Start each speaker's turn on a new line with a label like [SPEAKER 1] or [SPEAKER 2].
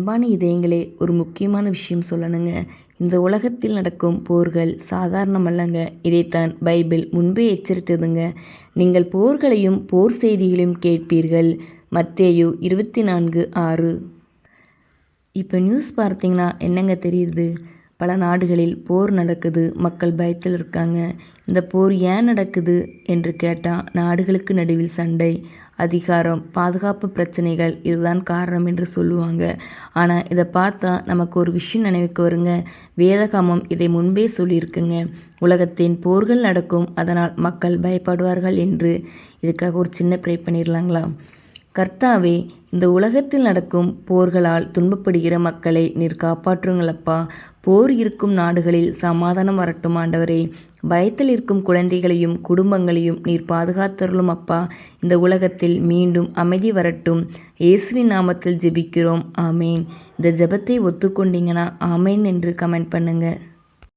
[SPEAKER 1] அன்பான இதயங்களே, ஒரு முக்கியமான விஷயம் சொல்லணுங்க. இந்த உலகத்தில் நடக்கும் போர்கள் சாதாரணமல்லங்க. இதைத்தான் பைபிள் முன்பே எச்சரித்ததுங்க. நீங்கள் போர்களையும் போர் செய்திகளையும் கேட்பீர்கள். மத்தேயு 24:6. இப்போ நியூஸ் பார்த்தீங்கன்னா என்னங்க தெரியுது? பல நாடுகளில் போர் நடக்குது, மக்கள் பயத்தில் இருக்காங்க. இந்த போர் ஏன் நடக்குது என்று கேட்டால், நாடுகளுக்கு நடுவில் சண்டை, அதிகாரம், பாதுகாப்பு பிரச்சனைகள் இதுதான் காரணம் என்று சொல்லுவாங்க. ஆனால் இதை பார்த்தா நமக்கு ஒரு விஷயம் நினைவுக்கு வருங்க. வேதகாமம் இதை முன்பே சொல்லியிருக்குங்க. உலகத்தின் போர்கள் நடக்கும், அதனால் மக்கள் பயப்படுவார்கள் என்று. இதுக்காக ஒரு சின்ன ப்ரே பண்ணிடலாங்களா? கர்த்தாவே, இந்த உலகத்தில் நடக்கும் போர்களால் துன்பப்படுகிற மக்களை நீர் காப்பாற்றுங்களப்பா. போர் இருக்கும் நாடுகளில் சமாதானம் வரட்டும் ஆண்டவரே. பயத்தில் இருக்கும் குழந்தைகளையும் குடும்பங்களையும் நீர் பாதுகாத்தருளும் அப்பா. இந்த உலகத்தில் மீண்டும் அமைதி வரட்டும். இயேசுவின் நாமத்தில் ஜெபிக்கிறோம், ஆமேன். இந்த ஜெபத்தை ஒத்துக்கொண்டீங்கன்னா ஆமேன் என்று கமெண்ட் பண்ணுங்கள்.